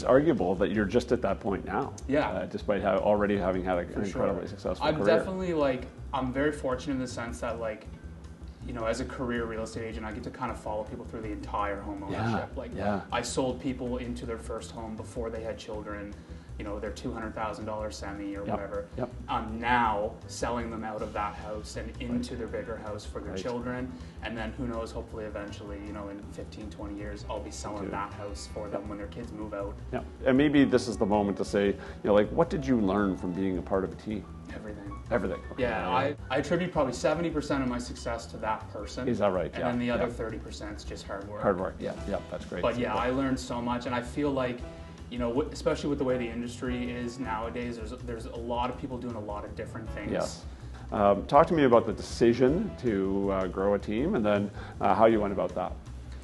arguable that you're just at that point now. Yeah. Despite already having had an incredibly successful career. I'm definitely I'm very fortunate in the sense that as a career real estate agent, I get to kind of follow people through the entire home ownership. I sold people into their first home before they had children, their $200,000 semi or whatever. Yep. I'm now selling them out of that house and into their bigger house for their children. And then who knows, hopefully eventually, in 15, 20 years, I'll be selling that house for them when their kids move out. Yeah. And maybe this is the moment to say, what did you learn from being a part of a team? Everything. Okay. Yeah, I attribute probably 70% of my success to that person. Is that right? And then the other 30% is just hard work. Hard work, yeah, that's great. But I learned so much, and I feel like, especially with the way the industry is nowadays, there's a lot of people doing a lot of different things. Yes. Talk to me about the decision to grow a team, and then how you went about that.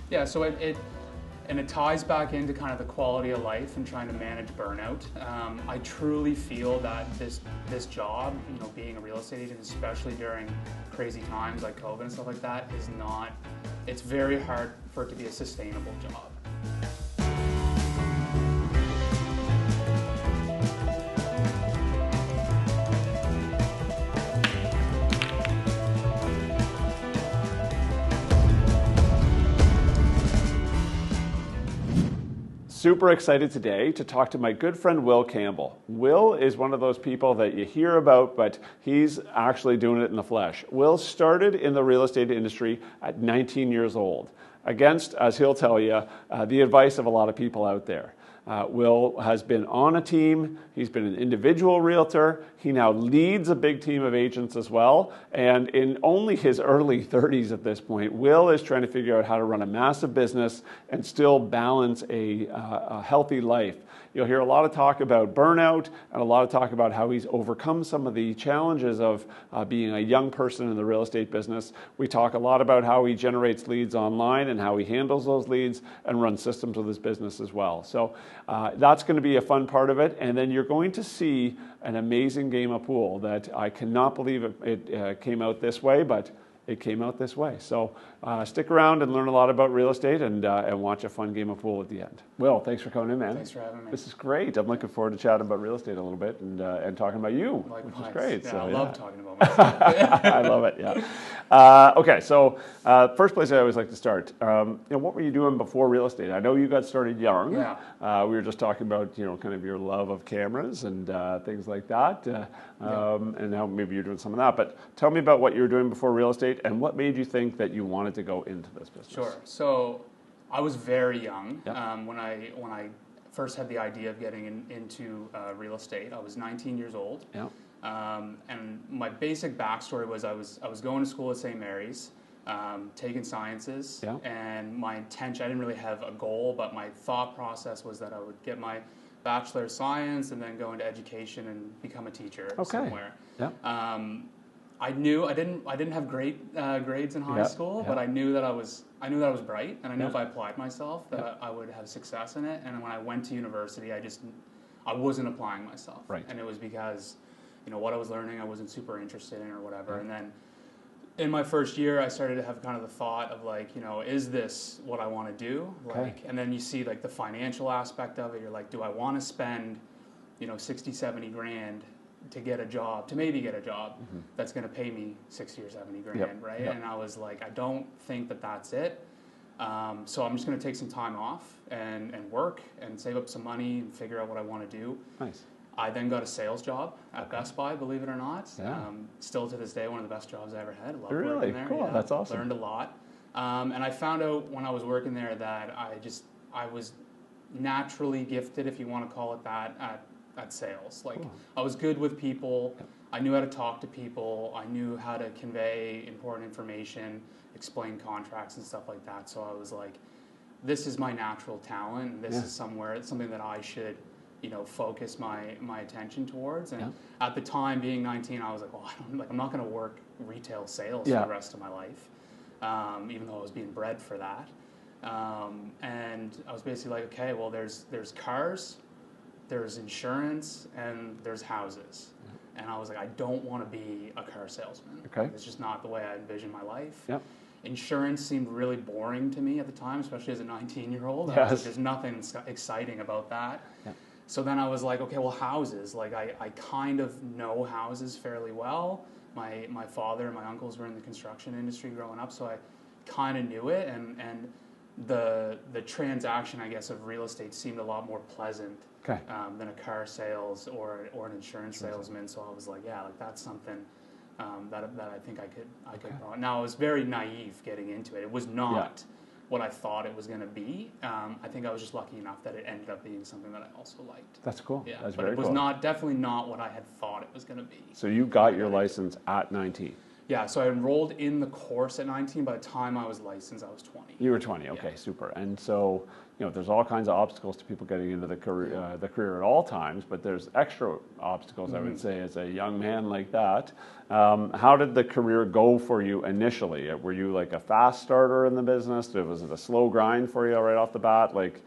Yeah, so it ties back into kind of the quality of life and trying to manage burnout. I truly feel that this job, being a real estate agent, especially during crazy times like COVID and stuff like that, it's very hard for it to be a sustainable job. Super excited today to talk to my good friend Will Campbell. Will is one of those people that you hear about, but he's actually doing it in the flesh. Will started in the real estate industry at 19 years old, against, as he'll tell you, the advice of a lot of people out there. Will has been on a team. He's been an individual realtor. He now leads a big team of agents as well. And in only his early 30s at this point, Will is trying to figure out how to run a massive business and still balance a healthy life. You'll hear a lot of talk about burnout and a lot of talk about how he's overcome some of the challenges of being a young person in the real estate business. We talk a lot about how he generates leads online and how he handles those leads and runs systems with his business as well. So that's going to be a fun part of it. And then you're going to see an amazing game of pool that I cannot believe it came out this way, but it came out this way. So stick around and learn a lot about real estate and watch a fun game of pool at the end. Will, thanks for coming in, man. Thanks for having me. This is great. I'm looking forward to chatting about real estate a little bit and talking about you, Likewise. Which is great. Yeah, so, I love talking about myself. I love it, yeah. Okay, so first place I always like to start, what were you doing before real estate? I know you got started young. Yeah. We were just talking about, kind of your love of cameras and things like that, and now maybe you're doing some of that. But tell me about what you were doing before real estate and what made you think that you wanted to go into this business. Sure. So I was very young when I first had the idea of getting into real estate. I was 19 years old. Yeah. And my basic backstory was I was going to school at St. Mary's, taking sciences, and my intention, I didn't really have a goal, but my thought process was that I would get my Bachelor of Science and then go into education and become a teacher somewhere. Yeah. I knew I didn't have great grades in high school, but I knew that I was bright, and I knew if I applied myself that I would have success in it. And when I went to university, I wasn't applying myself, and it was because what I was learning I wasn't super interested in or whatever. And then in my first year, I started to have kind of the thought of is this what I want to do? And then you see the financial aspect of it. You're like, do I want to spend 60, 70 grand to get a job, to maybe get a job that's going to pay me 60 or 70 grand, right? And I was like, I don't think that that's it. So I'm just going to take some time off and work and save up some money and figure out what I want to do. Nice. I then got a sales job at Best Buy, believe it or not. Yeah. Still to this day, one of the best jobs I ever had. Loved really? Working there. Cool. Yeah. That's awesome. Learned a lot. And I found out when I was working there that I was naturally gifted, if you want to call it that, at sales. I was good with people. I knew how to talk to people. I knew how to convey important information, explain contracts and stuff like that. So I was like, this is my natural talent. And this is something that I should focus my attention towards. And at the time, being 19, I was like, well, I'm not going to work retail sales for the rest of my life, even though I was being bred for that. And I was basically like, okay, well, there's cars, there's insurance, and there's houses. And I was like, I don't want to be a car salesman. Okay. It's just not the way I envision my life. Yep. insurance seemed really boring to me at the time, especially as a 19-year-old. Yes. I was like, there's nothing exciting about that. Yeah. So then I was like, okay, well, houses. Like I kind of know houses fairly well. My father and my uncles were in the construction industry growing up, so I kind of knew it. And the transaction, I guess, of real estate seemed a lot more pleasant than a car sales or an insurance salesman. So I was like, yeah, like that's something that I think I could. Now I was very naive getting into it. It was not what I thought it was going to be. I think I was just lucky enough that it ended up being something that I also liked. That's cool. Yeah, That's but very it was cool. definitely not what I had thought it was going to be. So you got your license at 19. Yeah, so I enrolled in the course at 19. By the time I was licensed, I was 20. You were 20. Okay, super. And so, there's all kinds of obstacles to people getting into the career at all times, but there's extra obstacles, I would say, as a young man like that. How did the career go for you initially? Were you like a fast starter in the business? Was it a slow grind for you right off the bat? Like,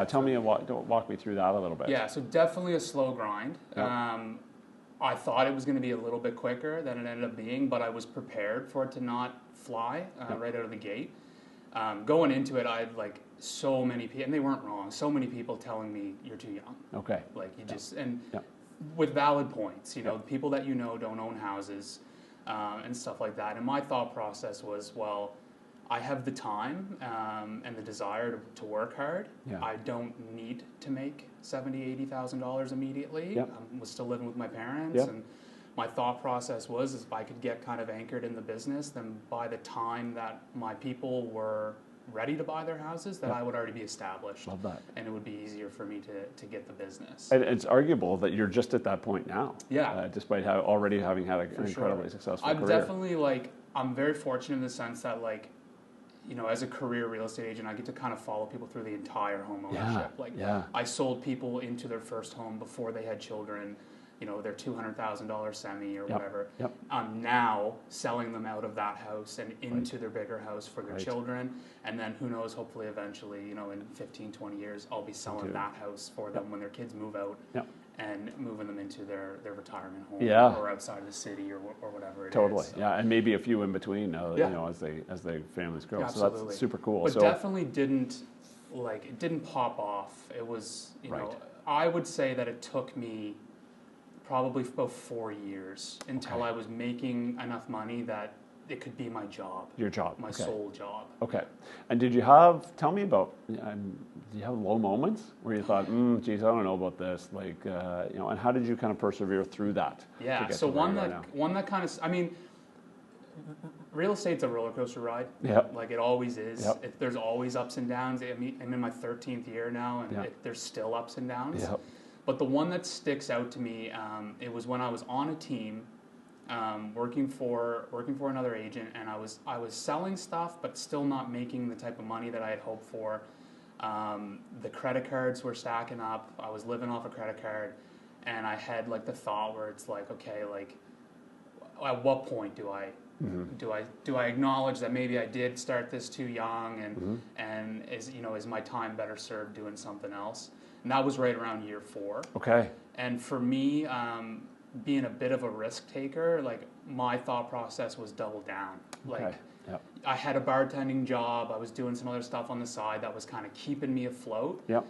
tell me, walk me through that a little bit. Yeah, so definitely a slow grind. Yep. I thought it was going to be a little bit quicker than it ended up being, but I was prepared for it to not fly right out of the gate. Going into it, I had like so many people, and they weren't wrong, so many people telling me you're too young. Okay. Like you just, and with valid points, people that don't own houses and stuff like that. And my thought process was, well, I have the time and the desire to work hard. Yeah. I don't need to make $70,000, $80,000 immediately. Yep. I was still living with my parents, Yep. and my thought process was, if I could get kind of anchored in the business, then by the time that my people were ready to buy their houses, that I would already be established. Love that. And it would be easier for me to get the business. And it's arguable that you're just at that point now. Yeah. Despite already having had an incredibly successful I'm career. definitely I'm very fortunate in the sense that as a career real estate agent, I get to kind of follow people through the entire home ownership. I sold people into their first home before they had children, their $200,000 semi or whatever. Yep. I'm now selling them out of that house and into their bigger house for their children. And then who knows, hopefully eventually, in 15, 20 years, I'll be selling that house for them when their kids move out. Yep. And moving them into their retirement home or outside of the city or whatever it is. Totally, So. yeah, and maybe a few in between, as they families grow. Absolutely. So that's super cool. But definitely didn't it didn't pop off. It was I would say that it took me probably about 4 years until I was making enough money that it could be my job. Your job. My sole job. Okay. And tell me about, do you have low moments where you thought, geez, I don't know about this, and how did you kind of persevere through that? Yeah, so one that kind of, real estate's a roller coaster ride. Yep. Like it always is. Yep. There's always ups and downs. I'm in my 13th year now, and there's still ups and downs. Yep. But the one that sticks out to me, it was when I was on a team, working for another agent, and I was selling stuff, but still not making the type of money that I had hoped for. The credit cards were stacking up. I was living off a credit card, and I had the thought where it's okay, at what point do I acknowledge that maybe I did start this too young, and is my time better served doing something else? And that was right around year 4. Okay. And for me, being a bit of a risk taker, my thought process was double down. I had a bartending job. I was doing some other stuff on the side that was kind of keeping me afloat. Yep.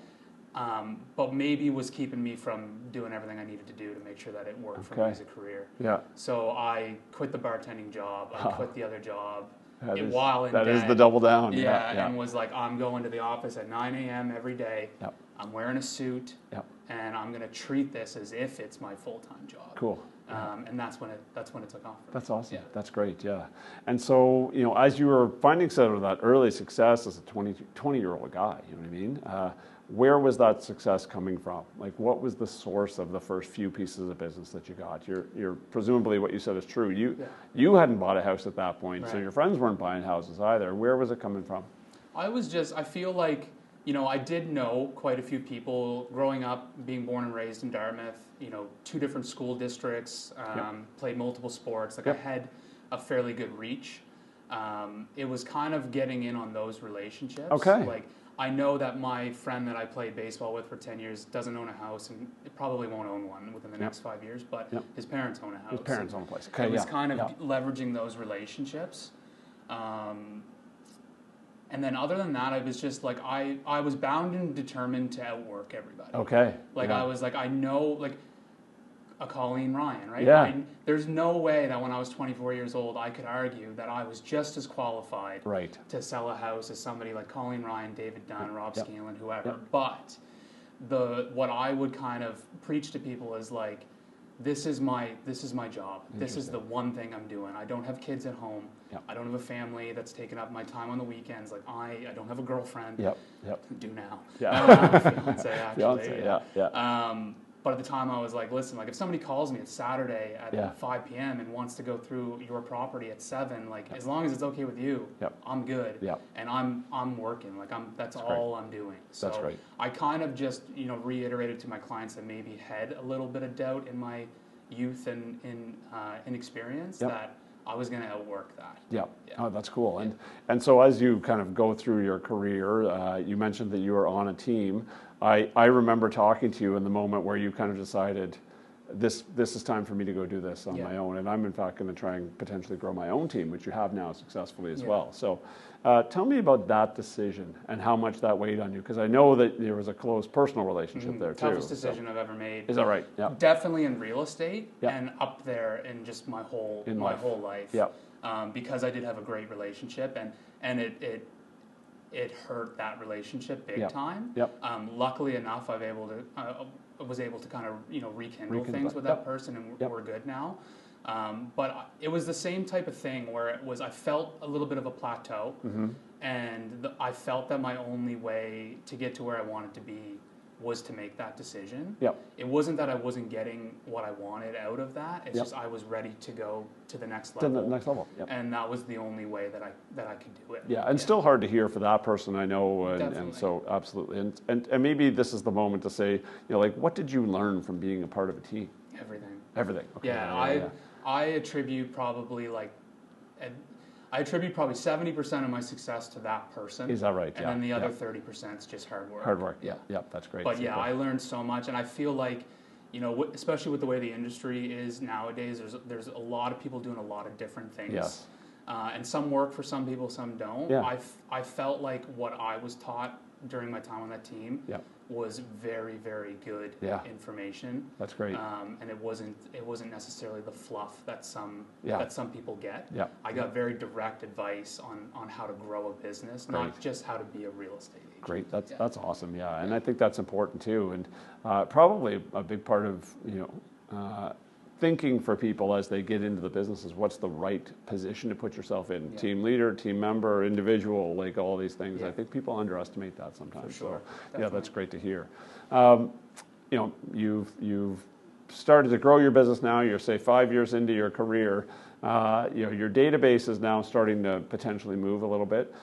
But maybe was keeping me from doing everything I needed to do to make sure that it worked for me as a career. Yeah. So I quit the bartending job. I quit the other job. That debt, is the double down. And was I'm going to the office at 9 a.m. every day. Yep. I'm wearing a suit. Yep. And I'm going to treat this as if it's my full-time job. Cool. And that's when it took off. That's awesome. Yeah. That's great. Yeah. And so, as you were finding sort of that early success as a 20-year-old guy, you know what I mean? Where was that success coming from? What was the source of the first few pieces of business that you got? You're presumably what you said is true. You hadn't bought a house at that point, so your friends weren't buying houses either. Where was it coming from? I feel like, I did know quite a few people growing up, being born and raised in Dartmouth, 2 different school districts, played multiple sports. I had a fairly good reach. It was kind of getting in on those relationships. Okay. I know that my friend that I played baseball with for 10 years doesn't own a house and probably won't own one within the next 5 years, but his parents own a house. His parents own a place. Okay, it was kind of leveraging those relationships. And then other than that, I was just like, I was bound and determined to outwork everybody. Okay. Like I was like, I know, like a Colleen Ryan, right? Yeah. There's no way that when I was 24 years old, I could argue that I was just as qualified to sell a house as somebody like Colleen Ryan, David Dunn, Rob Scanlon, whoever. But what I would kind of preach to people is like, this is my job. This is the one thing I'm doing. I don't have kids at home. I don't have a family that's taking up my time on the weekends. Like I don't have a girlfriend. Do now. Fiance, actually. But at the time I was like, listen, like if somebody calls me, it's Saturday at 5 p.m. and wants to go through your property at 7, like as long as it's okay with you, I'm good. And I'm working. Like that's all I'm doing. So that's great. I kind of just, reiterated to my clients that maybe had a little bit of doubt in my youth and inexperience that I was going to outwork that. Oh, that's cool. And so as you kind of go through your career, you mentioned that you were on a team. I remember talking to you in the moment where you kind of decided, this is time for me to go do this on my own, and I'm in fact going to try and potentially grow my own team, which you have now successfully as well. So tell me about that decision and how much that weighed on you, because I know that there was a close personal relationship there too. Toughest decision I've ever made. Is that right? Yeah. Definitely in real estate and up there in just my whole life. Because I did have a great relationship and it hurt that relationship big time. Luckily enough, was able to kind of rekindle things with that person, and we're good now. But it was the same type of thing where I felt a little bit of a plateau, and I felt that my only way to get to where I wanted to be was to make that decision. It wasn't that I wasn't getting what I wanted out of that. It's just I was ready to go to the next level. To the next level. And that was the only way that I could do it. And still hard to hear for that person, I know, and so absolutely. And maybe this is the moment to say, like, what did you learn from being a part of a team? Everything. Okay. I attribute probably 70% of my success to that person. Is that right? And then the other 30% is just hard work. Hard work, that's great. But I learned so much, and I feel like, especially with the way the industry is nowadays, there's a lot of people doing a lot of different things. And some work for some people, some don't. I felt like what I was taught during my time on that team was very, very good information. That's great. And it wasn't necessarily the fluff that some people get. I got very direct advice on how to grow a business, not just how to be a real estate agent. Great. That's awesome. And I think that's important too, and probably a big part of thinking for people as they get into the business is what's the right position to put yourself in. Team leader, team member, individual, like all these things. I think people underestimate that sometimes. For sure. So that's great to hear. You've started to grow your business now. You're, say, 5 years into your career. Your database is now starting to potentially move a little bit.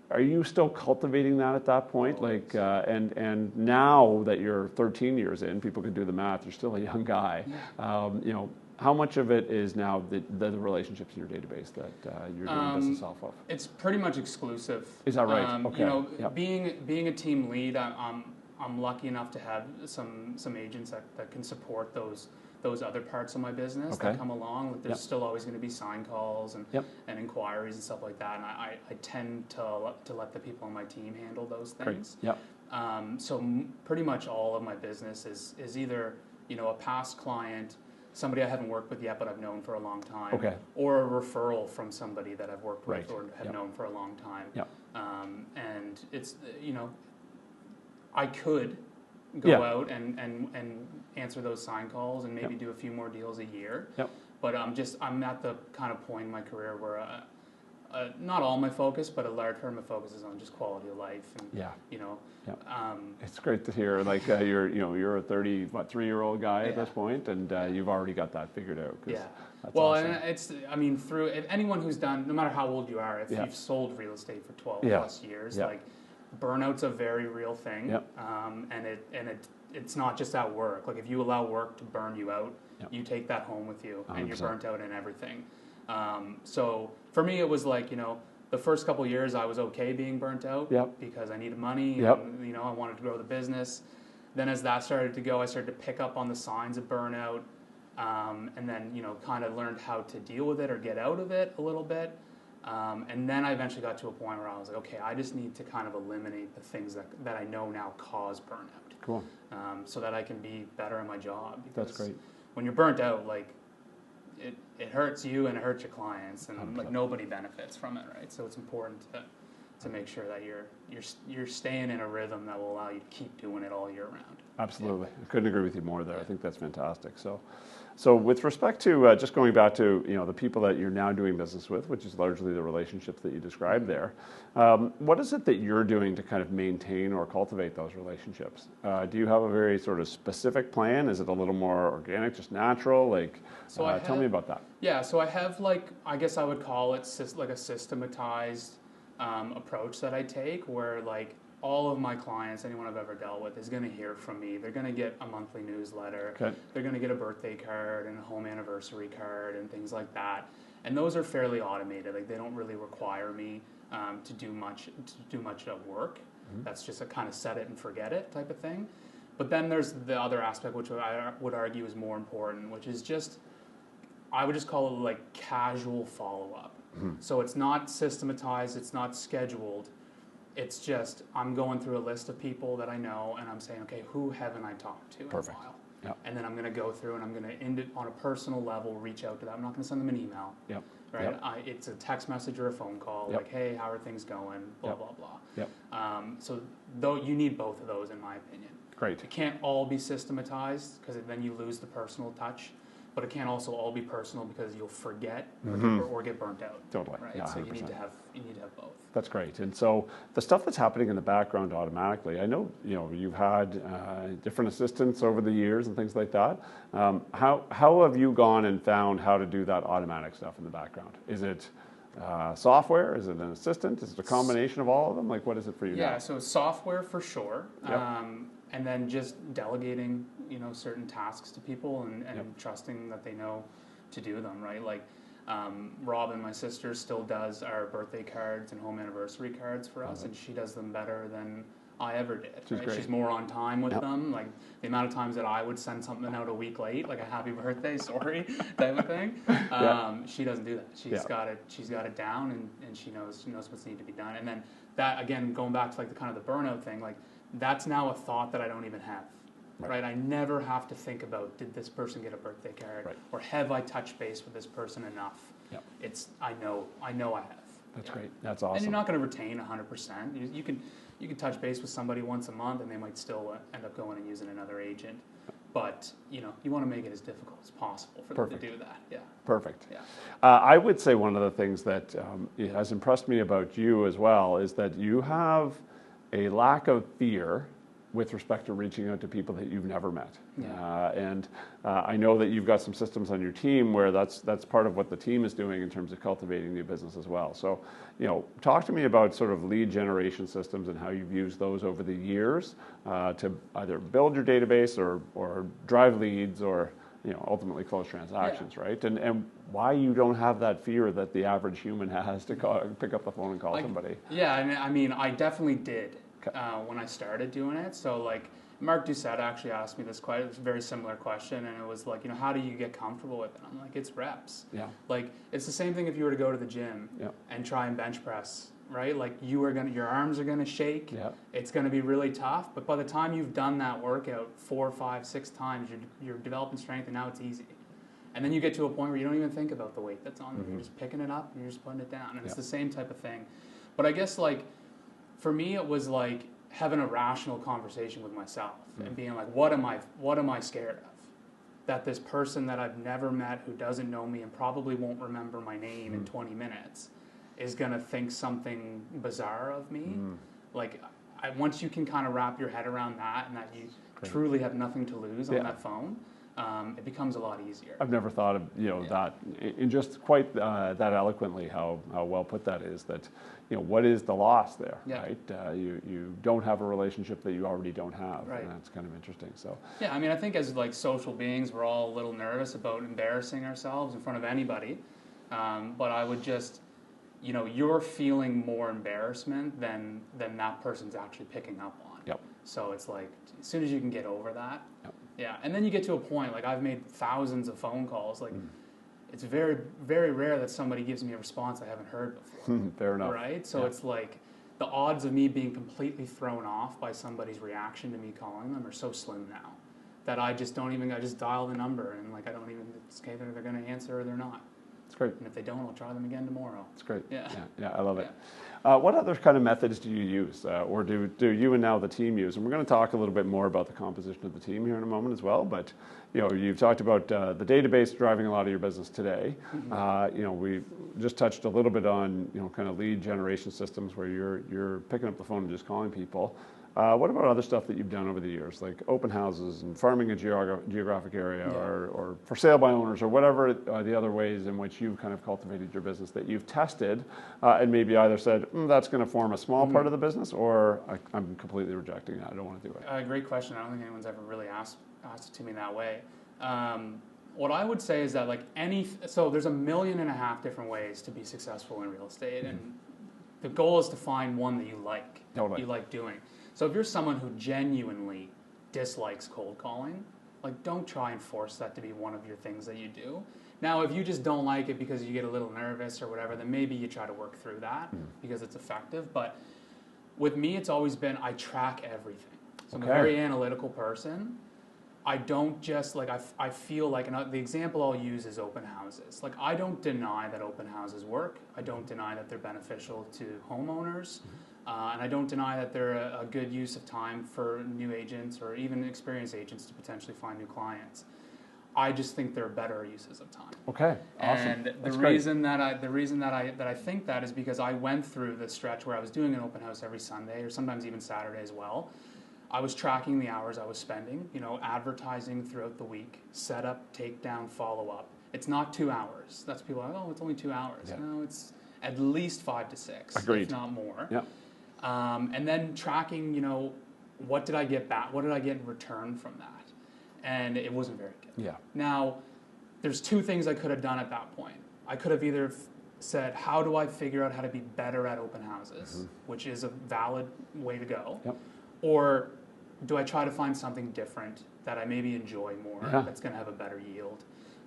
Are you still cultivating that at that point? Like, and now that you're 13 years in, people can do the math. You're still a young guy. How much of it is now the relationships in your database that you're doing business off of? It's pretty much exclusive. Is that right? Okay. Being a team lead, I'm lucky enough to have some agents that can support those other parts of my business that come along. Like there's still always going to be sign calls and inquiries and stuff like that, and I tend to let the people on my team handle those things. So pretty much all of my business is either a past client, somebody I haven't worked with yet but I've known for a long time, or a referral from somebody that I've worked with or have known for a long time. And it's I could go out and answer those sign calls and maybe do a few more deals a year. But I'm at the kind of point in my career where not all my focus, but a large part of my focus is on just quality of life. And, it's great to hear. Like you're a 3-year-old guy at this point, and you've already got that figured out. That's awesome. And through anyone who's done, no matter how old you are, if you've sold real estate for 12 plus years, like burnout's a very real thing. And it's not just at work. Like if you allow work to burn you out, you take that home with you, 100%. And you're burnt out in everything. So for me, it was like, the first couple of years I was okay being burnt out because I needed money and, I wanted to grow the business. Then as that started to go, I started to pick up on the signs of burnout, and then, kind of learned how to deal with it or get out of it a little bit. And then I eventually got to a point where I was like, okay, I just need to kind of eliminate the things that I know now cause burnout. Cool. So that I can be better at my job. That's great. When you're burnt out, like, it hurts you and it hurts your clients, and like nobody benefits from it, right? So it's important to make sure that you're staying in a rhythm that will allow you to keep doing it all year round. Absolutely. I couldn't agree with you more there. I think that's fantastic. So with respect to just going back to the people that you're now doing business with, which is largely the relationships that you described there, what is it that you're doing to kind of maintain or cultivate those relationships? Do you have a very sort of specific plan? Is it a little more organic, just natural? Like, tell me about that. Yeah, so I have, like, I guess I would call it like a systematized approach that I take, where like all of my clients, anyone I've ever dealt with, is going to hear from me. They're going to get a monthly newsletter. Okay. They're going to get a birthday card and a home anniversary card and things like that. And those are fairly automated. Like, they don't really require me to do much work. Mm-hmm. That's just a kind of set it and forget it type of thing. But then there's the other aspect, which I would argue is more important, which is just, I would just call it like casual follow-up. Mm-hmm. So it's not systematized, it's not scheduled. It's just, I'm going through a list of people that I know, and I'm saying, okay, who haven't I talked to in a while? Yep. And then I'm going to go through and I'm going to end it on a personal level, reach out to them. I'm not going to send them an email. Yep. Right? Yep. It's a text message or a phone call, yep. Like, hey, how are things going? Blah, yep. Blah, blah. Yep. So though you need both of those, in my opinion. Great. It can't all be systematized, because then you lose the personal touch. But it can't also all be personal, because you'll forget or get burnt out. Totally. Right? Yeah, so you need to have both. That's great. And so the stuff that's happening in the background automatically, I know you've had different assistants over the years and things like that. How have you gone and found how to do that automatic stuff in the background? Is it software? Is it an assistant? Is it a combination of all of them? Like, what is it for you now? Yeah, so software for sure. Yep. And then just delegating, certain tasks to people and yep. trusting that they know to do them, right? Like, Robin, my sister, still does our birthday cards and home anniversary cards for us, and she does them better than I ever did. Right? She's more on time with them. Like, the amount of times that I would send something out a week late, like a happy birthday, sorry, type of thing. She doesn't do that. She's got it down, and she knows what's needed to be done. And then that, again, going back to like the kind of the burnout thing, like, that's now a thought that I don't even have. Right. I never have to think about, did this person get a birthday card, right, or have I touched base with this person enough? Yep. I know I have. That's great. That's awesome. And you're not going to retain 100%. You can touch base with somebody once a month, and they might still end up going and using another agent. But you want to make it as difficult as possible for them to do that. Yeah. Perfect. Yeah. I would say one of the things that has impressed me about you as well is that you have a lack of fear with respect to reaching out to people that you've never met. Yeah. And I know that you've got some systems on your team where that's part of what the team is doing in terms of cultivating new business as well. So, talk to me about sort of lead generation systems and how you've used those over the years to either build your database or drive leads or ultimately close transactions, right? And why you don't have that fear that the average human has to pick up the phone and call somebody. Yeah, I mean, I definitely did. When I started doing it. So like Mark Doucette actually asked me this very similar question, and it was like, how do you get comfortable with it? I'm like, it's reps. Yeah. Like, it's the same thing if you were to go to the gym and try and bench press, right? Like, your arms are gonna shake. Yeah. It's gonna be really tough, but by the time you've done that workout 4, 5, 6 times, you're developing strength, and now it's easy. And then you get to a point where you don't even think about the weight that's on there. You're just picking it up and you're just putting it down, and it's the same type of thing. But I guess like, for me, it was like having a rational conversation with myself and being like, what am I scared of? That this person that I've never met, who doesn't know me and probably won't remember my name in 20 minutes, is going to think something bizarre of me. Like, once you can kind of wrap your head around that, and that you truly have nothing to lose on that phone, it becomes a lot easier. I've never thought of that in just quite that eloquently. How well put that is. That what is the loss there, right? You don't have a relationship that you already don't have, and that's kind of interesting. So yeah, I mean, I think as like social beings, we're all a little nervous about embarrassing ourselves in front of anybody, but I would just, you're feeling more embarrassment than that person's actually picking up on. Yep. So it's like, as soon as you can get over that. Yep. Yeah, and then you get to a point, like I've made thousands of phone calls, like it's very, very rare that somebody gives me a response I haven't heard before. Fair enough. Right? So it's like the odds of me being completely thrown off by somebody's reaction to me calling them are so slim now that I just dial the number and like I don't even, it's okay, they're going to answer or they're not. That's great. And if they don't, I'll try them again tomorrow. That's great. Yeah. Yeah, I love it. What other kind of methods do you use, or do you and now the team use? And we're going to talk a little bit more about the composition of the team here in a moment as well. But you've talked about the database driving a lot of your business today. We just touched a little bit on kind of lead generation systems where you're picking up the phone and just calling people. What about other stuff that you've done over the years, like open houses and farming a geographic area, or for sale by owners, or whatever the other ways in which you've kind of cultivated your business that you've tested and maybe either said, that's going to form a small part of the business, or I'm completely rejecting it, I don't want to do it? Great question. I don't think anyone's ever really asked it to me that way. What I would say is that so there's 1.5 million different ways to be successful in real estate, and the goal is to find one that you like, you like doing. So if you're someone who genuinely dislikes cold calling, don't try and force that to be one of your things that you do. Now, if you just don't like it because you get a little nervous or whatever, then maybe you try to work through that because it's effective. But with me, it's always been I track everything. So I'm a very analytical person. I don't just, I feel like, and the example I'll use is open houses. I don't deny that open houses work. I don't deny that they're beneficial to homeowners. And I don't deny that they're a good use of time for new agents or even experienced agents to potentially find new clients. I just think there are better uses of time. Okay, awesome. And the reason that I think that is because I went through the stretch where I was doing an open house every Sunday or sometimes even Saturday as well. I was tracking the hours I was spending, advertising throughout the week, setup, takedown, follow up. It's not 2 hours. That's people are like, oh, it's only 2 hours. Yeah. No, it's at least 5 to 6, if not more. Yeah. And then tracking, what did I get back? What did I get in return from that? And it wasn't very good. Yeah. Now, there's 2 things I could have done at that point. I could have either said, how do I figure out how to be better at open houses, which is a valid way to go, or do I try to find something different that I maybe enjoy more, that's going to have a better yield?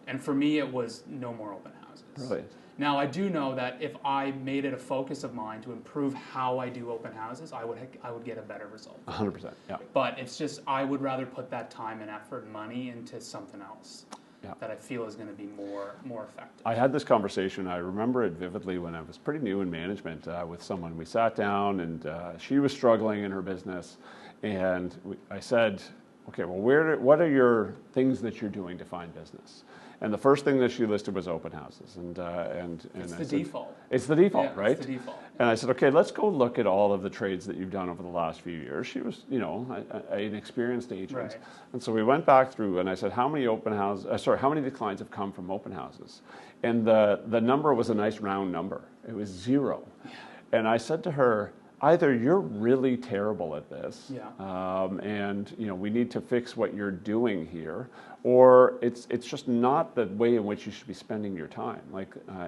And for me, it was no more open houses. Brilliant. Now, I do know that if I made it a focus of mine to improve how I do open houses, I would get a better result. 100%, yeah. But it's just, I would rather put that time and effort and money into something else that I feel is going to be more effective. I had this conversation, I remember it vividly when I was pretty new in management with someone. We sat down and she was struggling in her business, and I said, okay, well, what are your things that you're doing to find business? And the first thing that she listed was open houses, and it's the default. It's the default, right? It's the default. And I said, okay, let's go look at all of the trades that you've done over the last few years. She was, an experienced agent, right. And so we went back through, and I said, how many how many of the clients have come from open houses? And the number was a nice round number. It was 0. Yeah. And I said to her, either you're really terrible at this, and we need to fix what you're doing here, or it's just not the way in which you should be spending your time.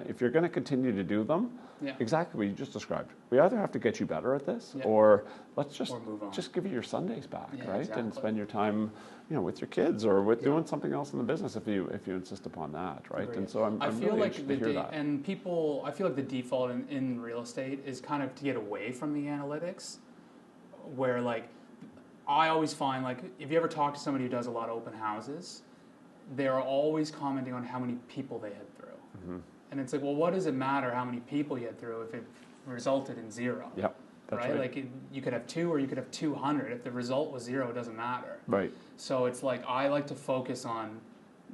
If you're going to continue to do them, exactly what you just described, we either have to get you better at this, or let's just give you your Sundays back, right? Exactly. And spend your time, with your kids or with doing something else in the business if you insist upon that, right? Agreed. And so I feel really like interested to hear that. And I feel like the default in real estate is kind of to get away from the analytics, where I always find if you ever talk to somebody who does a lot of open houses, they're always commenting on how many people they had through. Mm-hmm. And it's well, what does it matter how many people you had through if it resulted in 0? Yep. That's right. You could have 2 or you could have 200. If the result was 0, it doesn't matter. Right. So it's I like to focus on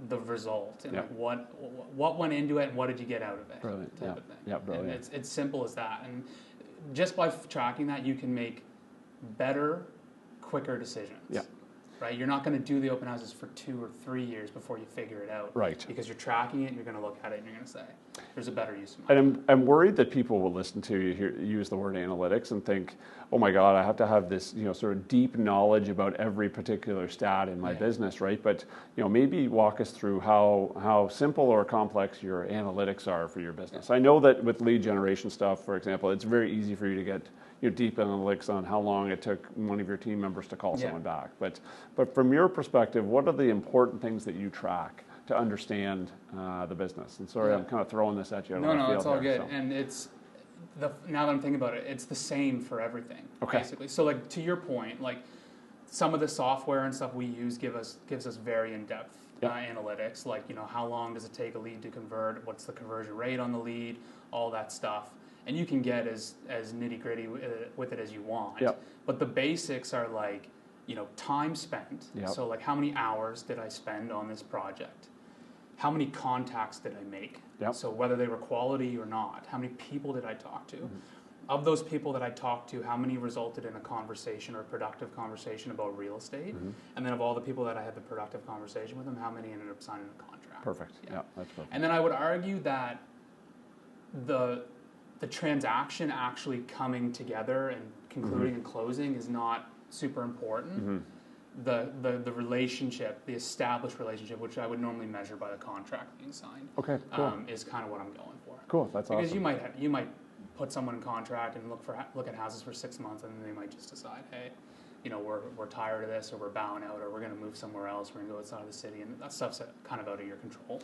the result and what went into it and what did you get out of it. Brilliant. Type of thing. Yeah, brilliant. And it's simple as that. And just by tracking that, you can make better, quicker decisions. Yeah. Right? You're not going to do the open houses for 2 or 3 years before you figure it out. Right. Because you're tracking it and you're going to look at it and you're going to say, there's a better use of money. And I'm worried that people will listen to you use the word analytics and think, oh my God, I have to have this sort of deep knowledge about every particular stat in my business, right? But maybe walk us through how simple or complex your analytics are for your business. I know that with lead generation stuff, for example, it's very easy for you to get deep analytics on how long it took one of your team members to call someone back. But from your perspective, what are the important things that you track to understand the business. And sorry, I'm kind of throwing this at you. No, it's all good. So. And it's now that I'm thinking about it, it's the same for everything, basically. So like to your point, like some of the software and stuff we use gives us very in-depth analytics, like, you know, how long does it take a lead to convert, what's the conversion rate on the lead, all that stuff. And you can get as nitty-gritty with it as you want. Yep. But the basics are like, you know, time spent. Yep. So like how many hours did I spend on this project? How many contacts did I make? Yep. So whether they were quality or not, how many people did I talk to? Mm-hmm. Of those people that I talked to, how many resulted in a conversation or a productive conversation about real estate? Mm-hmm. And then of all the people that I had the productive conversation with them, how many ended up signing a contract? Perfect. Yeah, that's perfect. And then I would argue that the transaction actually coming together and concluding and closing is not super important. Mm-hmm. The relationship, the established relationship, which I would normally measure by the contract being signed, cool. Is kind of what I'm going for. Cool, that's awesome. Because you might put someone in contract and look at houses for 6 months, and then they might just decide, hey, you know, we're tired of this, or we're bowing out, or we're going to move somewhere else, we're going to go outside of the city, and that stuff's kind of out of your control.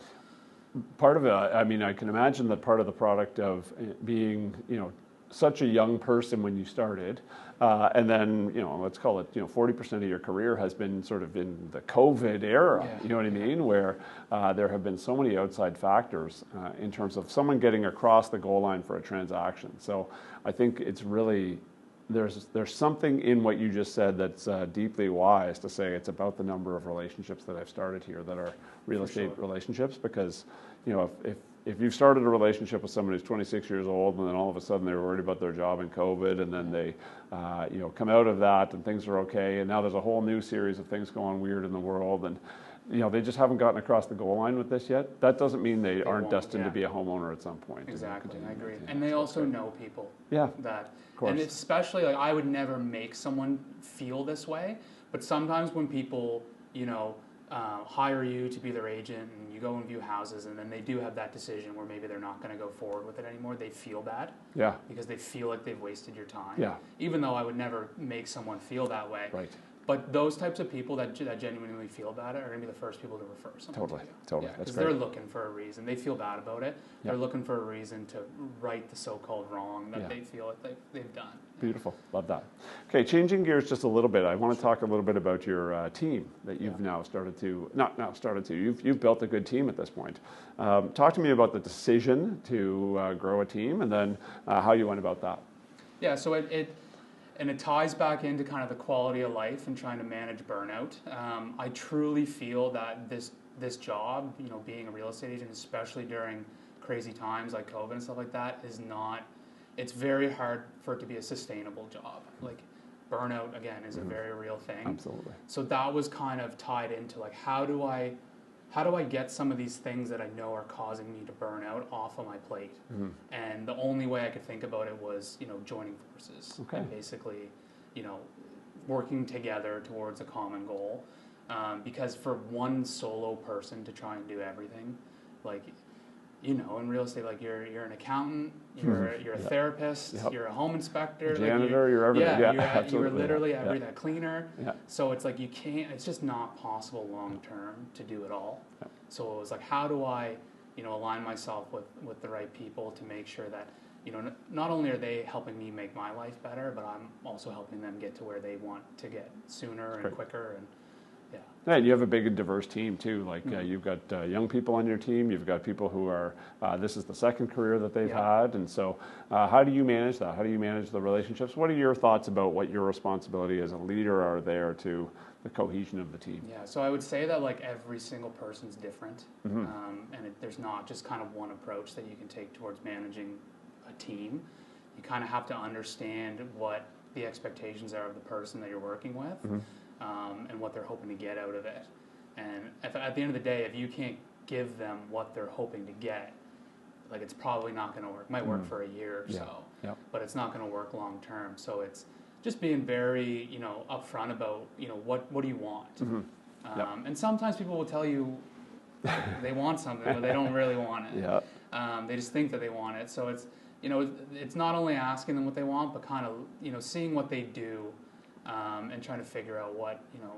Part of it, I mean, I can imagine that part of the product of being, you know, such a young person when you started, and then, you know, let's call it, you know, 40% of your career has been sort of in the COVID era, you know what I mean, where there have been so many outside factors in terms of someone getting across the goal line for a transaction. So I think it's really, there's something in what you just said that's deeply wise to say it's about the number of relationships that I've started here that are real estate relationships, because, you know, if you've started a relationship with someone who's 26 years old and then all of a sudden they're worried about their job in COVID, and then they you know, come out of that and things are okay, and now there's a whole new series of things going weird in the world, and you know, they just haven't gotten across the goal line with this yet, that doesn't mean they aren't destined to be a homeowner at some point. Exactly, I agree. And they also know people. Yeah, that, and especially, like, I would never make someone feel this way, but sometimes when people, you know, hire you to be their agent, and you go and view houses, and then they do have that decision where maybe they're not going to go forward with it anymore, they feel bad. Yeah. Because they feel like they've wasted your time. Yeah. Even though I would never make someone feel that way. Right. But those types of people that genuinely feel about it are going to be the first people to refer someone to you. Totally. Because they're looking for a reason. They feel bad about it. Yep. They're looking for a reason to right the so-called wrong that they feel like they've done. Beautiful. Love that. Okay, changing gears just a little bit. I want to talk a little bit about your team that you've now started to, you've built a good team at this point. Talk to me about the decision to grow a team, and then how you went about that. Yeah, so it ties back into kind of the quality of life and trying to manage burnout. I truly feel that this job, you know, being a real estate agent, especially during crazy times like COVID and stuff like that, it's very hard for it to be a sustainable job. Like, burnout, again, is a very real thing. Absolutely. So that was kind of tied into, like, how do I get some of these things that I know are causing me to burn out off of my plate? Mm-hmm. And the only way I could think about it was, you know, joining forces. Okay. And basically, you know, working together towards a common goal. Because for one solo person to try and do everything, like, you know, in real estate, like, you're an accountant, you're a therapist, you're a home inspector, janitor, you're everything. You're literally everything, cleaner. Yeah. So it's like, you can't. It's just not possible long term to do it all. Yeah. So it was like, how do I, you know, align myself with the right people to make sure that, you know, not only are they helping me make my life better, but I'm also helping them get to where they want to get sooner and quicker. And yeah, and you have a big and diverse team too. Like, you've got young people on your team. You've got people who are, this is the second career that they've had. And so how do you manage that? How do you manage the relationships? What are your thoughts about what your responsibility as a leader are there to the cohesion of the team? Yeah, so I would say that, like, every single person's different. Mm-hmm. There's not just kind of one approach that you can take towards managing a team. You kind of have to understand what the expectations are of the person that you're working with. Mm-hmm. And what they're hoping to get out of it. And at the end of the day, if you can't give them what they're hoping to get, like, it's probably not going to work. It might work for a year or so, but it's not going to work long term. So it's just being very, you know, upfront about, you know, what do you want? Mm-hmm. And sometimes people will tell you they want something, but they don't really want it. They just think that they want it. So it's, you know, it's not only asking them what they want, but kind of, you know, seeing what they do. And trying to figure out what, you know,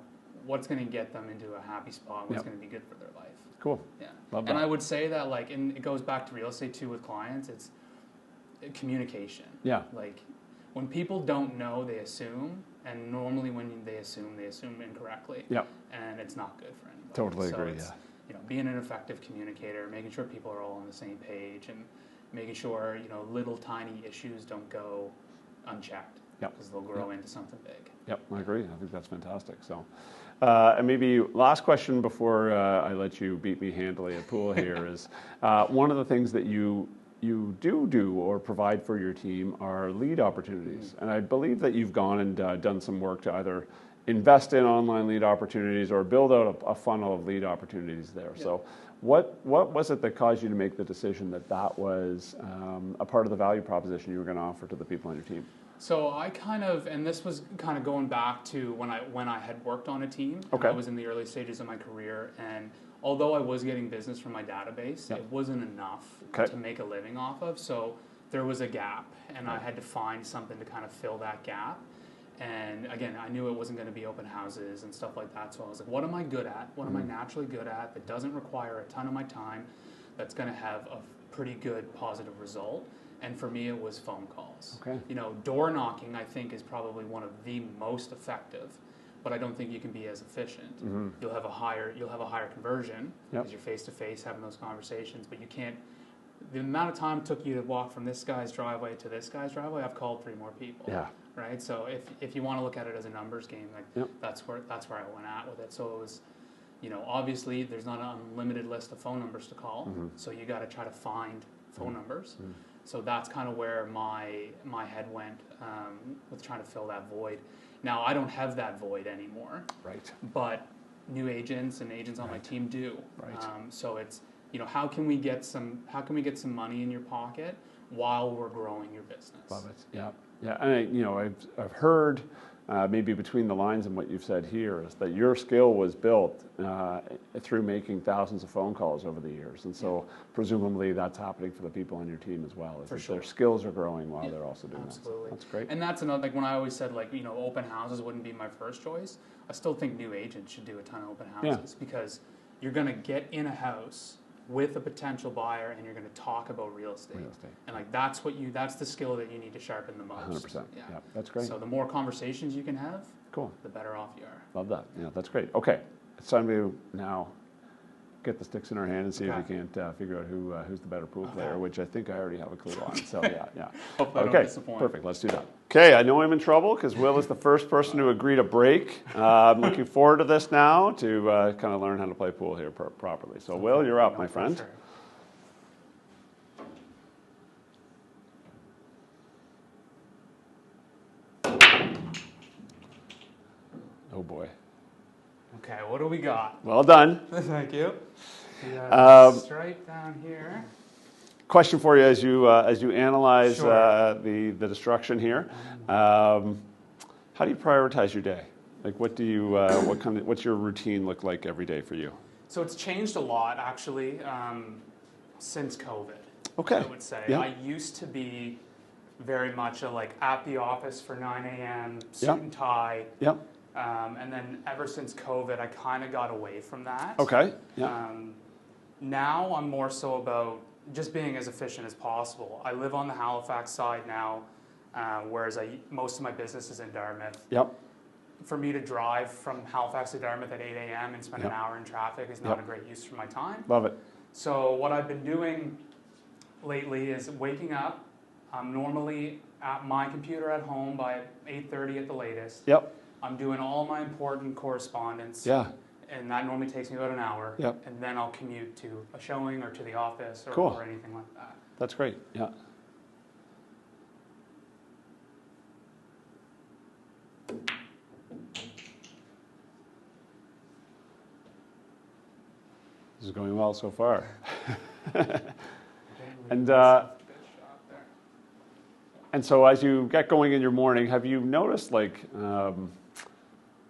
what's going to get them into a happy spot, what's going to be good for their life. Cool. Yeah. Love that. And I would say that, like, and it goes back to real estate too with clients, it's communication. Yeah. Like, when people don't know, they assume, and normally when they assume incorrectly. Yep. And it's not good for anybody. Totally so agree, it's, you know, being an effective communicator, making sure people are all on the same page, and making sure, you know, little tiny issues don't go unchecked. Yep. Because they'll grow into something big. Yep, I agree. I think that's fantastic. So, and maybe last question before I let you beat me handily at pool here is one of the things that you do or provide for your team are lead opportunities. And I believe that you've gone and done some work to either invest in online lead opportunities or build out a funnel of lead opportunities there. Yep. So what was it that caused you to make the decision that that was a part of the value proposition you were going to offer to the people on your team? So I kind of, and this was kind of going back to when I had worked on a team. Okay. I was in the early stages of my career, and although I was getting business from my database, Yep. it wasn't enough Okay. to make a living off of. So there was a gap, and I had to find something to kind of fill that gap. And again, I knew it wasn't going to be open houses and stuff like that. So I was like, what am I good at? What am I naturally good at that doesn't require a ton of my time, that's going to have a pretty good positive result? And for me, it was phone calls. Okay. You know, door knocking, I think, is probably one of the most effective, but I don't think you can be as efficient. Mm-hmm. You'll have a higher conversion Yep. because you're face to face having those conversations, but you can't. The amount of time it took you to walk from this guy's driveway to this guy's driveway, I've called 3 more people. Yeah. Right. So if you want to look at it as a numbers game, like Yep. that's where I went at with it. So it was, you know, obviously there's not an unlimited list of phone numbers to call, so you got to try to find phone numbers. So that's kind of where my head went with trying to fill that void. Now I don't have that void anymore. Right. But new agents and agents on my team do. Right. So it's, you know, how can we get some money in your pocket while we're growing your business? Love it. Yeah. Yeah. And I've heard maybe between the lines in what you've said here is that your skill was built through making thousands of phone calls over the years, and so presumably that's happening for the people on your team as well. For sure. Their skills are growing while they're also doing Absolutely. that. So that's great. And that's another, like when I always said, like, you know, open houses wouldn't be my first choice. I still think new agents should do a ton of open houses because you're going to get in a house with a potential buyer and you're going to talk about real estate. And like that's the skill that you need to sharpen the most. 100%. Yeah, that's great. So the more conversations you can have, Cool. the better off you are. Love that. Yeah, that's great. Okay, it's time to now get the sticks in our hand and see if we can't figure out who's the better pool player, which I think I already have a clue on. So yeah. Hopefully I don't Okay, disappoint. perfect. Let's do that. Okay, I know I'm in trouble because Will is the first person to agree to break. I'm looking forward to this now to kind of learn how to play pool here properly. So Will, you're up, my friend. Sure. Oh boy. Okay, what do we got? Well done. Thank you. We got a stripe down here. Question for you as you analyze Sure. the destruction here. How do you prioritize your day? Like, what's your routine look like every day for you? So it's changed a lot actually since COVID. Okay. I would say Yeah. I used to be very much like at the office for 9 a.m. suit Yeah. and tie. Yep. And then ever since COVID, I kind of got away from that. Okay. Yeah. Now I'm more so about just being as efficient as possible. I live on the Halifax side now, whereas most of my business is in Dartmouth. Yep. For me to drive from Halifax to Dartmouth at 8 a.m. and spend Yep. an hour in traffic is not a great use for my time. Love it. So what I've been doing lately is waking up. I'm normally at my computer at home by 8:30 at the latest. Yep. I'm doing all my important correspondence. Yeah. And that normally takes me about an hour. Yep. And then I'll commute to a showing or to the office or, Cool. or anything like that. That's great. Yeah. This is going well so far. And so as you get going in your morning, have you noticed like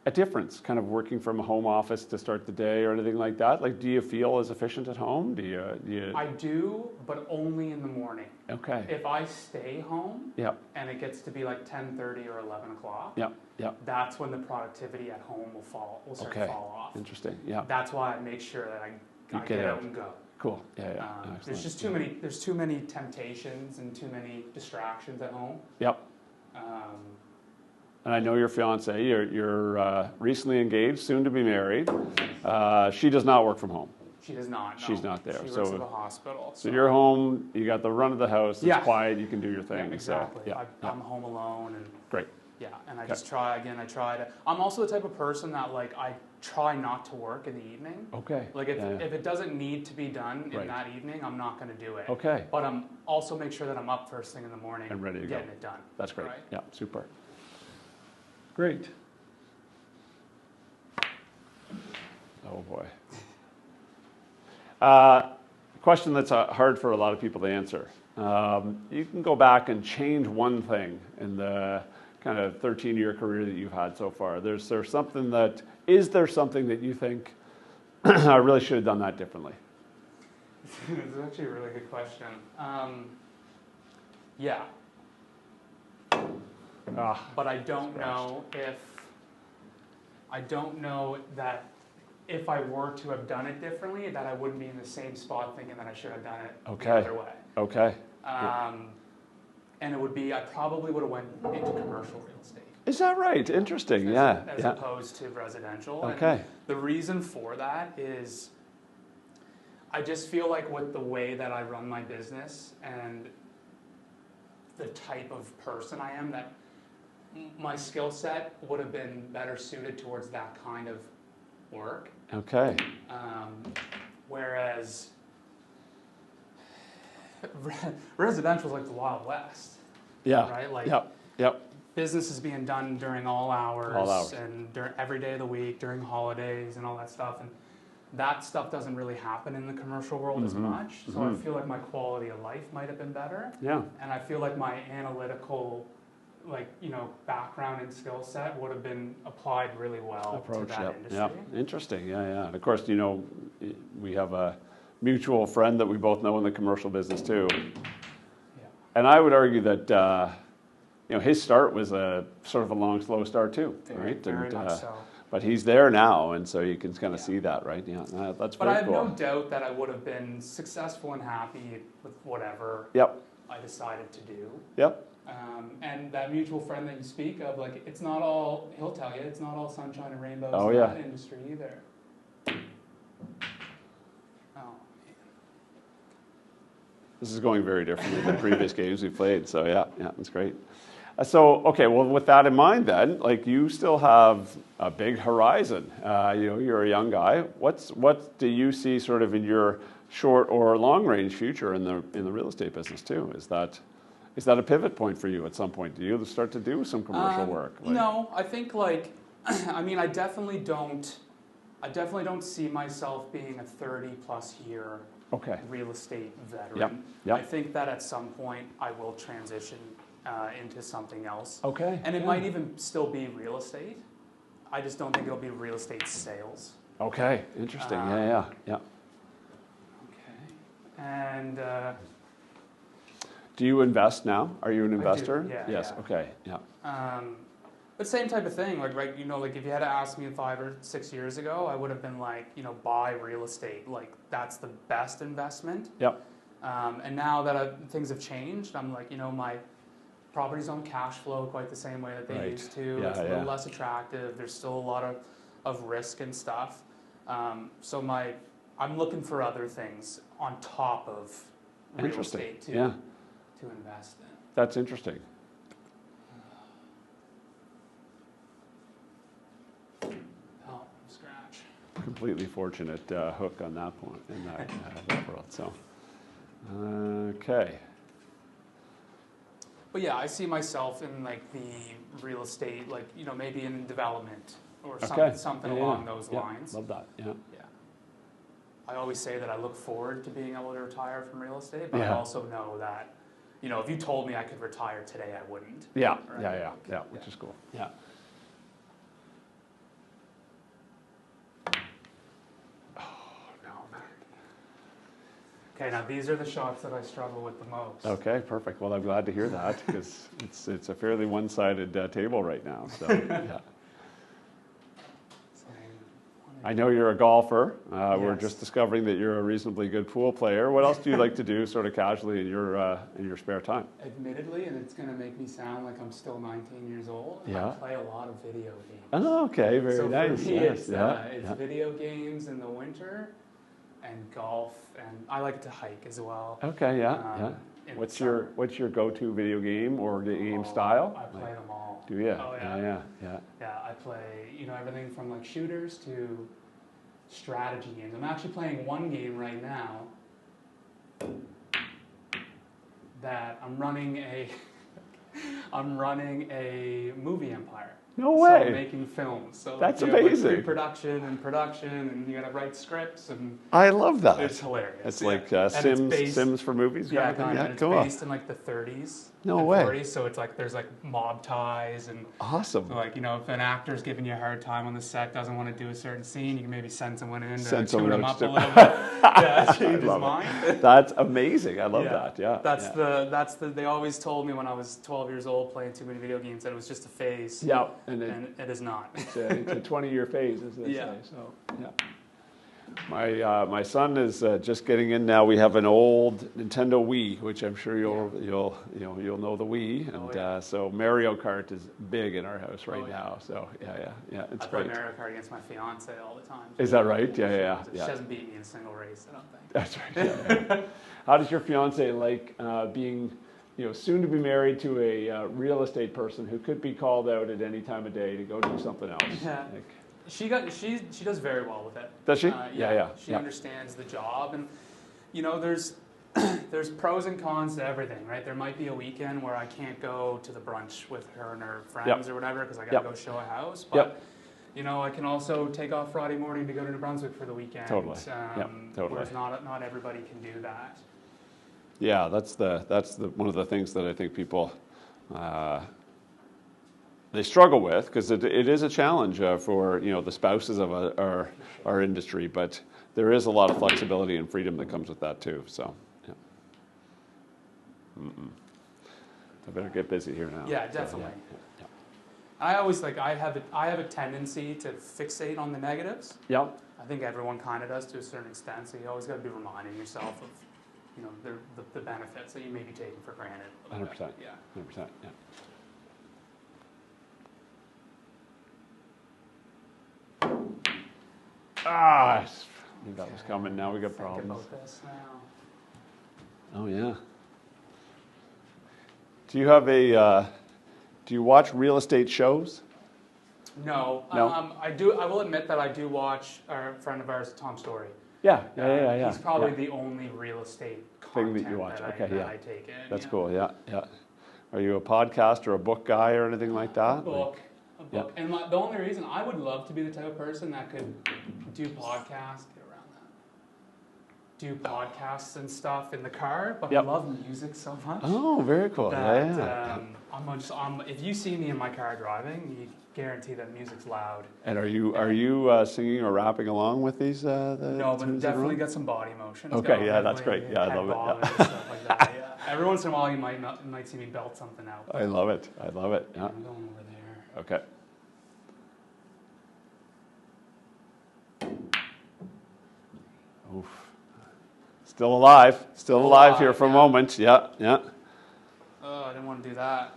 a difference, kind of working from a home office to start the day or anything like that? Like, do you feel as efficient at home? Do you? I do, but only in the morning. Okay. If I stay home Yep. and it gets to be like 10:30 or 11 o'clock, Yep. Yep. that's when the productivity at home will start to fall off. Interesting. Yeah. That's why I make sure that I get out and go. Cool. Yeah. Yeah. There's just too many. There's too many temptations and too many distractions at home. Yep. And I know your fiance. You're recently engaged, soon to be married. She does not work from home. She does not. No. She's not there. She works at the hospital. So you're home. You got the run of the house. It's Yeah. quiet. You can do your thing. Yeah, exactly. So, I'm home alone and. Great. Yeah, and I just try again. I try to. I'm also the type of person that like I try not to work in the evening. Okay. Like if it doesn't need to be done in that evening, I'm not going to do it. Okay. But I'm also make sure that I'm up first thing in the morning and ready to getting go. it done. That's great. Right? Yeah, super. Great. Oh boy. Question that's hard for a lot of people to answer. You can go back and change one thing in the kind of 13-year career that you've had so far. Is there something that you think I really should have done that differently? It's actually a really good question. Yeah. But I don't know that if I were to have done it differently, that I wouldn't be in the same spot thinking that I should have done it the other way. Okay. And it would be, I probably would have went into commercial real estate. Is that right? Interesting. As opposed to residential. Okay. And the reason for that is I just feel like with the way that I run my business and the type of person I am, that my skill set would have been better suited towards that kind of work. Okay. Whereas residential is like the Wild West. Yeah. Right? Like, Yep. business is being done during all hours. And during every day of the week, during holidays and all that stuff. And that stuff doesn't really happen in the commercial world as much. So I feel like my quality of life might have been better. Yeah. And I feel like my analytical background and skill set would have been applied really well to that industry. Yeah. Interesting. Yeah. And of course, we have a mutual friend that we both know in the commercial business too. Yeah. And I would argue that his start was a sort of a long, slow start too, right? Very much so. But he's there now, and so you can kind of see that, right? Yeah, that's very cool. But I have no doubt that I would have been successful and happy with whatever I decided to do. Yep. And that mutual friend that you speak of, like, he'll tell you, it's not all sunshine and rainbows in that industry either. This is going very differently than previous games we played, so yeah, that's great. So, okay, well, with that in mind then, like, you still have a big horizon. You're a young guy. What do you see sort of in your short or long range future in the real estate business too? Is that a pivot point for you at some point? Do you start to do some commercial work? No, I think I definitely don't see myself being a 30+ year real estate veteran. Yep. I think that at some point I will transition into something else. Okay. And it might even still be real estate. I just don't think it'll be real estate sales. Okay. Interesting. Yeah. Okay. And do you invest now? Are you an investor? I do, yeah. Yes. Yeah. Okay. Yeah. But same type of thing. Like, right, if you had to ask me 5 or 6 years ago, I would have been like, buy real estate. Like, that's the best investment. Yep. And now that things have changed, I'm like, my properties don't cash flow quite the same way that they used to. It's a little less attractive. There's still a lot of risk and stuff. So I'm looking for other things on top of real estate to invest in. That's interesting. Oh, scratch. Completely fortunate hook on that point in that world. So, okay. But yeah, I see myself in like the real estate, maybe in development or something along those lines. Love that. Yeah. I always say that I look forward to being able to retire from real estate, but I also know that, if you told me I could retire today, I wouldn't. Yeah. Right? Yeah. Which is cool. Yeah. Okay, now these are the shots that I struggle with the most. Okay, perfect. Well, I'm glad to hear that because it's a fairly one-sided table right now. So, yeah. I know you're a golfer. We're just discovering that you're a reasonably good pool player. What else do you like to do sort of casually in your spare time? Admittedly, and it's going to make me sound like I'm still 19 years old, I play a lot of video games. Oh, okay, very nice. For me, it's video games in the winter and golf, and I like to hike as well. Okay, What's your go-to video game or game style? I play them all. Do you? Oh, yeah. Yeah, I play, everything from like shooters to strategy games. I'm actually playing one game right now that I'm running a movie empire. No way. So making films. So that's Like amazing. pre-production and production, and you got to write scripts, and I love that. it's hilarious. It's like Sims for movies. Yeah, kind of and it's based in like the 30s. No and way. 40s, so it's like there's like mob ties and awesome. So like if an actor's giving you a hard time on the set, doesn't want to do a certain scene, you can maybe send someone in to tune him up a little bit. Yeah, change his mind. That's amazing. I love that. Yeah. That's the. They always told me when I was 12 years old playing too many video games that it was just a phase. Yeah, and it is not. It's a 20-year phase, as they say. So yeah. My son is just getting in now. We have an old Nintendo Wii, which I'm sure you'll know the Wii, and so Mario Kart is big in our house right now. So yeah, it's I great. play Mario Kart against my fiance all the time. Is that right? Yeah. She hasn't beaten me in a single race, I don't think. That's right. Yeah. How does your fiance like being, soon to be married to a real estate person who could be called out at any time of day to go do something else? Yeah. She does very well with it. Does she? She understands the job, and there's pros and cons to everything, right? There might be a weekend where I can't go to the brunch with her and her friends or whatever because I got to go show a house, but I can also take off Friday morning to go to New Brunswick for the weekend. Totally. Totally. Whereas not everybody can do that. Yeah, that's the one of the things that I think people they struggle with, because it is a challenge for the spouses of our industry, but there is a lot of flexibility and freedom that comes with that too. So, yeah. I better get busy here now. Yeah, definitely. I always I have a tendency to fixate on the negatives. Yeah. I think everyone kind of does to a certain extent. So you always got to be reminding yourself of the benefits that you may be taking for granted. 100%. Yeah. 100%. Yeah. I knew that was coming. Now we got problems. Think about this now. Oh yeah. Do you have do you watch real estate shows? No. I do. I will admit that I do watch a friend of ours, Tom Story. Yeah. He's probably the only real estate thing that you watch. I take in. That's cool. Yeah. Are you a podcast or a book guy or anything like that? A book. And the only reason I would love to be the type of person that could do podcasts, do podcasts and stuff in the car, but I love music so much. Oh, very cool. That, if you see me in my car driving, you guarantee that music's loud. And are you singing or rapping along with these? No, but definitely got some body motion. Okay, that's great. Yeah, I love it. And stuff like that. Yeah. Every once in a while, you might see me belt something out. I love it. Yeah. I'm going over there. Okay. Oof. Still alive here for a moment. Yeah. Oh, I didn't want to do that.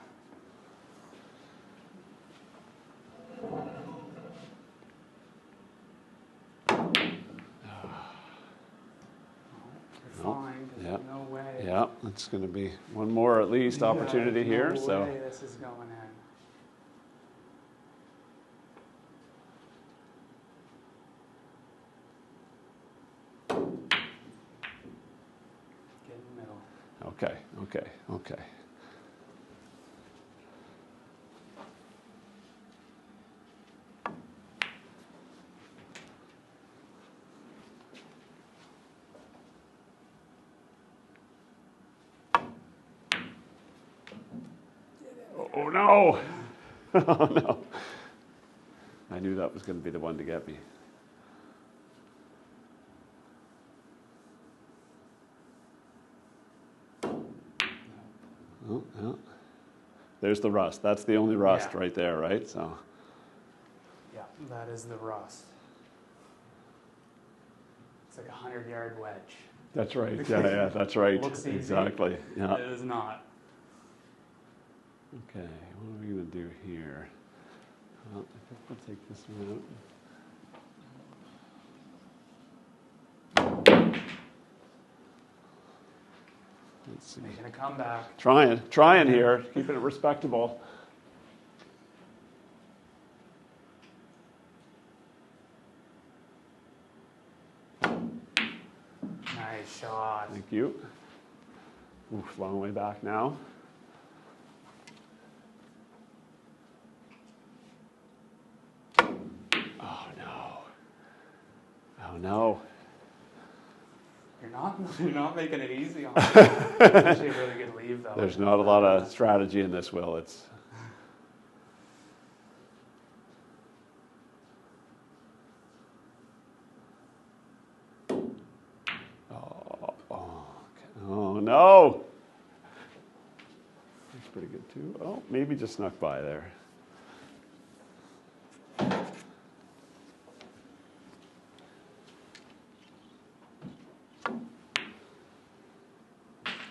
You're fine. Yeah. No way. Yeah, it's going to be one more at least opportunity here. No way this is going in. Okay. Oh no! Oh no! I knew that was going to be the one to get me. Oh, yeah. There's the rust. That's the only rust right there, right? So. Yeah, that is the rust. It's like a 100-yard wedge. That's right. Yeah, that's right. Looks easy. Exactly. Yeah. It is not. Okay, what are we going to do here? Well, I think we'll take this one out. Let's see. Making a comeback. Trying here, keeping it respectable. Nice shot. Thank you. Oof, long way back now. Oh no. Oh no. You're not making it easy on me. It's actually a really good leave, though. There's not a lot of strategy in this, Will. It's. Oh no. That's pretty good too. Oh, maybe just snuck by there.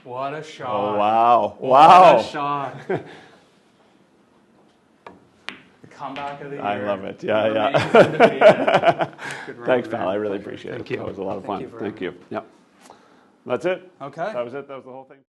What a shot. Oh, wow. What a shot. The comeback of the year. I love it. Yeah. Thanks, pal. I really appreciate it. Thank you. That was a lot of fun. Thank you. Thank you. Yep. That's it. Okay. That was it. That was the whole thing.